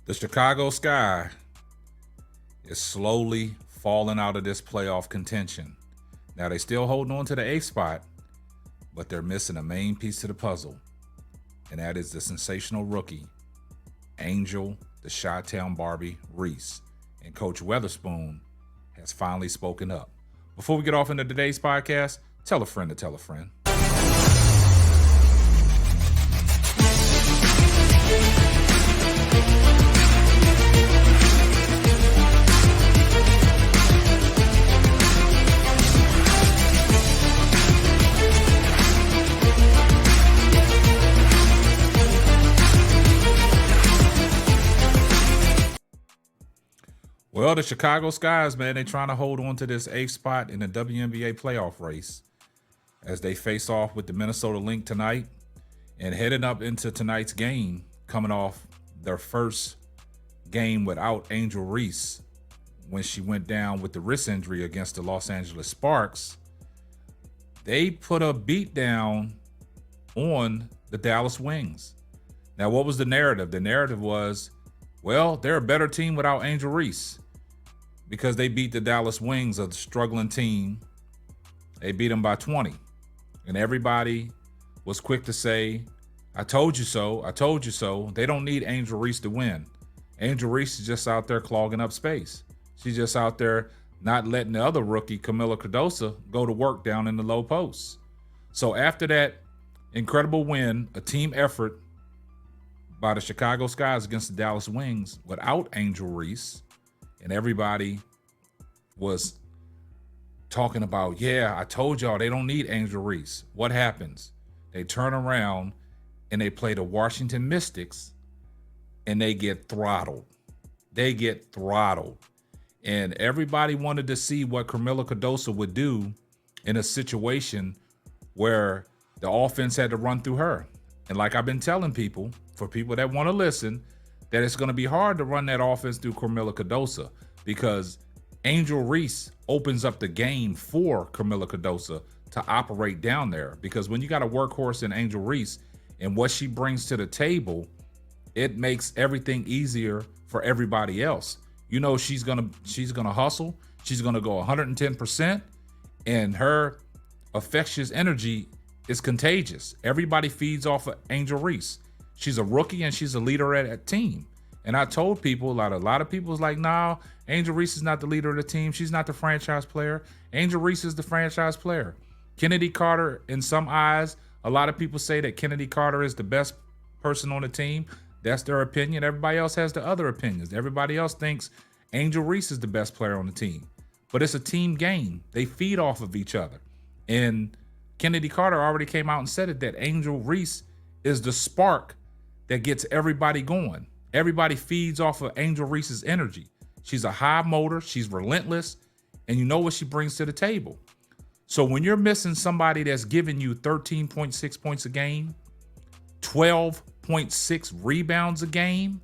The Chicago Sky is slowly falling out of this playoff contention. Now, they still holding on to the 8th spot, but they're missing a main piece to the puzzle, and that is the sensational rookie, Angel the Chi-Town Barbie Reese. And Coach Weatherspoon has finally spoken up. Before we get off into today's podcast, tell a friend to tell a friend. Well, the Chicago Skies, man, they're trying to hold on to this 8th spot in the WNBA playoff race as they face off with the Minnesota Lynx tonight and heading up into tonight's game, coming off their first game without Angel Reese when she went down with the wrist injury against the Los Angeles Sparks. They put a beat down on the Dallas Wings. Now, what was the narrative? The narrative was, well, they're a better team without Angel Reese, because they beat the Dallas Wings, a struggling team. They beat them by 20. And everybody was quick to say, I told you so, I told you so. They don't need Angel Reese to win. Angel Reese is just out there clogging up space. She's just out there not letting the other rookie, Camila Cardoso, go to work down in the low posts. So after that incredible win, a team effort by the Chicago Skies against the Dallas Wings without Angel Reese, and everybody was talking about, yeah, I told y'all they don't need Angel Reese. What happens? They turn around and they play the Washington Mystics and they get throttled. They get throttled. And everybody wanted to see what Camila Cardoso would do in a situation where the offense had to run through her. And like I've been telling people, for people that want to listen, that it's going to be hard to run that offense through Camila Cardoso because Angel Reese opens up the game for Camila Cardoso to operate down there. Because when you got a workhorse in Angel Reese and what she brings to the table, it makes everything easier for everybody else. You know, she's gonna hustle. She's gonna go 110%, and her infectious energy is contagious. Everybody feeds off of Angel Reese. She's a rookie and she's a leader at a team. And I told people, a lot of people was like, nah, Angel Reese is not the leader of the team. She's not the franchise player. Angel Reese is the franchise player. Kennedy Carter, in some eyes, a lot of people say that Kennedy Carter is the best person on the team. That's their opinion. Everybody else has the other opinions. Everybody else thinks Angel Reese is the best player on the team. But it's a team game. They feed off of each other. And Kennedy Carter already came out and said it, that Angel Reese is the spark that gets everybody going. Everybody feeds off of Angel Reese's energy. She's a high motor, she's relentless, and you know what she brings to the table. So when you're missing somebody that's giving you 13.6 points a game, 12.6 rebounds a game,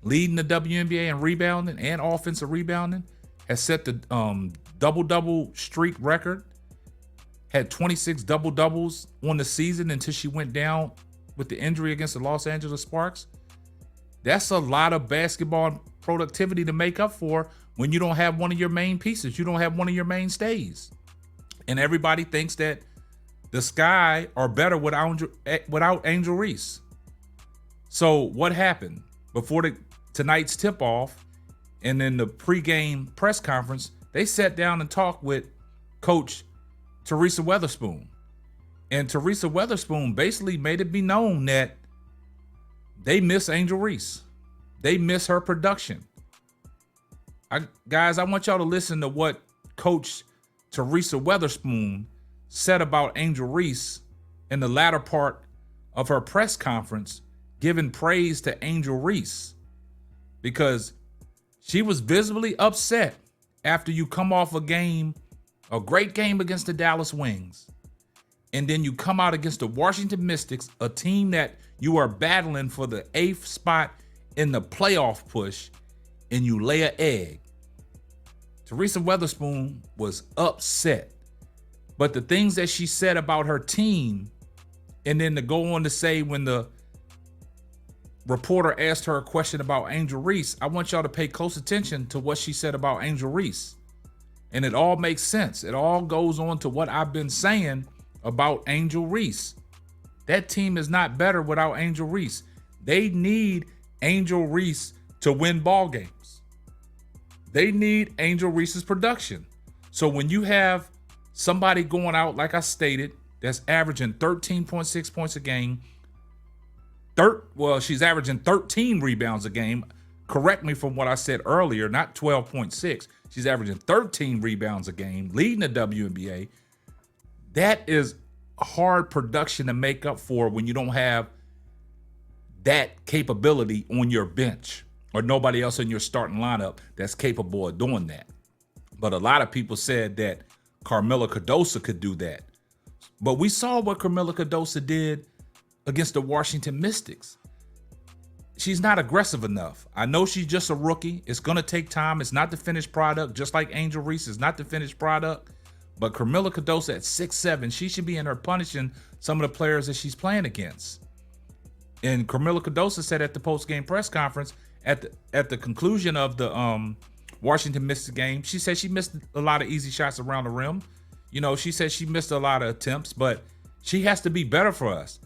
leading the WNBA in rebounding and offensive rebounding, has set the double-double streak record, had 26 double-doubles on the season until she went down with the injury against the Los Angeles Sparks. That's a lot of basketball productivity to make up for when you don't have one of your main pieces. You don't have one of your mainstays. And everybody thinks that the Sky are better without Angel Reese. So what happened? Before tonight's tip-off and then the pregame press conference, they sat down and talked with Coach Teresa Weatherspoon. And Teresa Weatherspoon basically made it be known that they miss Angel Reese. They miss her production. Guys, I want y'all to listen to what Coach Teresa Weatherspoon said about Angel Reese in the latter part of her press conference, giving praise to Angel Reese, because she was visibly upset after you come off a great game against the Dallas Wings, and then you come out against the Washington Mystics, a team that you are battling for the 8th spot in the playoff push, and you lay an egg. Teresa Weatherspoon was upset. But the things that she said about her team, and then to go on to say when the reporter asked her a question about Angel Reese, I want y'all to pay close attention to what she said about Angel Reese. And it all makes sense. It all goes on to what I've been saying about Angel Reese. That team is not better without Angel Reese. They need Angel Reese to win ball games. They need Angel Reese's production. So when you have somebody going out, like I stated, that's averaging 13.6 points a game, she's averaging 13 rebounds a game. Correct me from what I said earlier, not 12.6. She's averaging 13 rebounds a game, leading the WNBA. That is hard production to make up for when you don't have that capability on your bench or nobody else in your starting lineup that's capable of doing that. But a lot of people said that Carmela Cardoso could do that. But we saw what Carmela Cardoso did against the Washington Mystics. She's not aggressive enough. I know she's just a rookie. It's going to take time. It's not the finished product, just like Angel Reese is not the finished product. But Carmela Cardoso at 6'7", she should be in her punishing some of the players that she's playing against. And Carmela Cardoso said at the post-game press conference, at the conclusion of the Washington Mystics game, she said she missed a lot of easy shots around the rim. You know, she said she missed a lot of attempts, but she has to be better for us.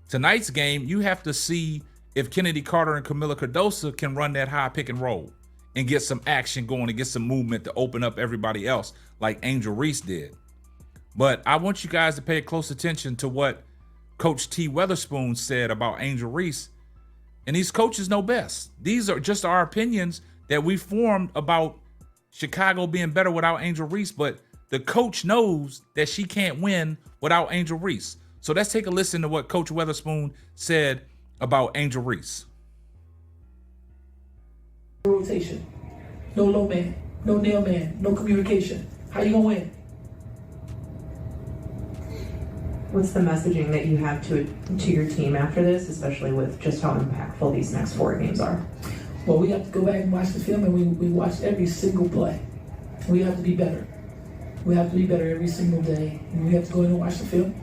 Tonight's game, you have to see if Kennedy Carter and Camila Cardoso can run that high pick and roll and get some action going and get some movement to open up everybody else like Angel Reese did. But I want you guys to pay close attention to what Coach T. Weatherspoon said about Angel Reese. And these coaches know best. These are just our opinions that we formed about Chicago being better without Angel Reese, but the coach knows that she can't win without Angel Reese. So let's take a listen to what Coach Weatherspoon said about Angel Reese. Rotation, no low man, no nail man, no communication. How you gonna win? What's the messaging that you have to your team after this, especially with just how impactful these next 4 games are? Well, we have to go back and watch the film, and we watch every single play. We have to be better. We have to be better every single day, and we have to go in and watch the film.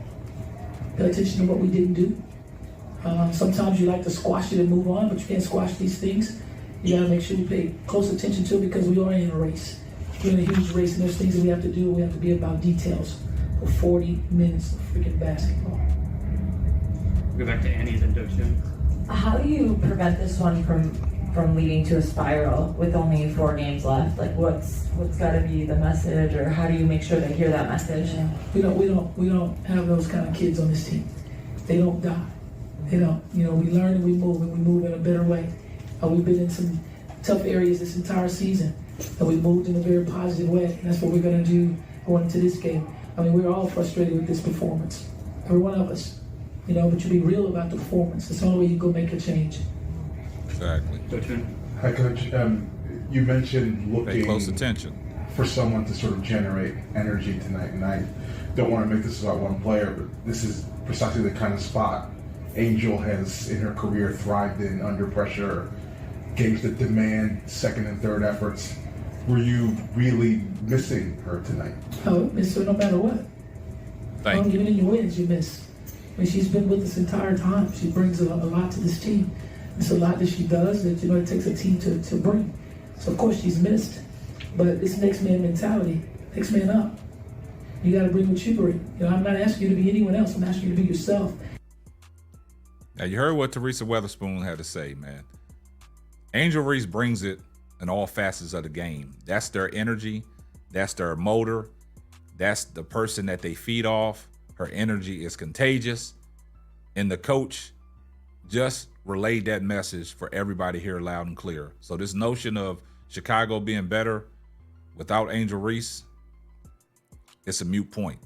Pay attention to what we didn't do. Sometimes you like to squash it and move on, but you can't squash these things. You gotta make sure you pay close attention to it because we are in a race. We're in a huge race, and there's things that we have to do. We have to be about details for 40 minutes of freaking basketball. Go back to Annie's induction. How do you prevent this one from leading to a spiral with only 4 games left? Like what's got to be the message, or how do you make sure they hear that message? We don't have those kind of kids on this team. They don't die. They don't. You know, we learn and we move in a better way. We've been in some tough areas this entire season, and we moved in a very positive way. And that's what we're going to do going into this game. I mean, we're all frustrated with this performance, every one of us. You know, but you be real about the performance. It's the only way you go make a change. Exactly. Hi, Coach. You mentioned Pay looking close attention for someone to sort of generate energy tonight, and I don't want to make this about one player, but this is precisely the kind of spot Angel has in her career thrived in under pressure, games that demand second and third efforts. Were you really missing her tonight? Oh, miss her no matter what. Even in your wins, you miss. I mean, she's been with us the entire time. She brings a lot to this team. It's a lot that she does that, you know, it takes a team to bring. So, of course, she's missed. But it's next man mentality, next man up. You got to bring what you bring. You know, I'm not asking you to be anyone else. I'm asking you to be yourself. Now, you heard what Teresa Weatherspoon had to say, man. Angel Reese brings it in all facets of the game. That's their energy. That's their motor. That's the person that they feed off. Her energy is contagious. And the coach just relayed that message for everybody here loud and clear. So this notion of Chicago being better without Angel Reese, it's a moot point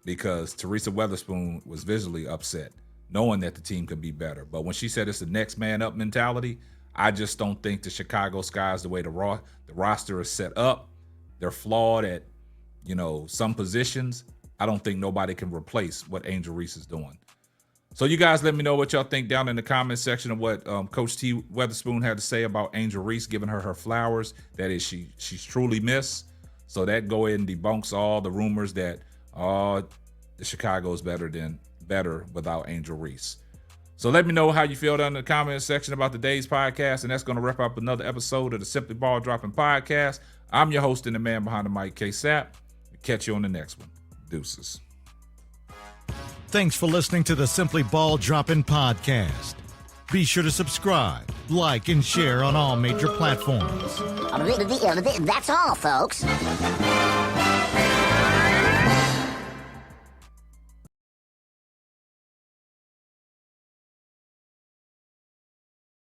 because Teresa Weatherspoon was visually upset knowing that the team could be better. But when she said it's the next man up mentality, I just don't think the Chicago Sky's the way the roster is set up. They're flawed at, you know, some positions. I don't think nobody can replace what Angel Reese is doing. So you guys let me know what y'all think down in the comment section of what Coach T. Weatherspoon had to say about Angel Reese, giving her flowers. That is, she's truly missed. So that go ahead and debunks all the rumors that the Chicago is better without Angel Reese. So let me know how you feel down in the comment section about today's podcast, and that's going to wrap up another episode of the Simply Ball Dropping Podcast. I'm your host and the man behind the mic, K-Sap. Catch you on the next one. Deuces. Thanks for listening to the Simply Ball Dropping Podcast. Be sure to subscribe, like, and share on all major platforms. That's all, folks.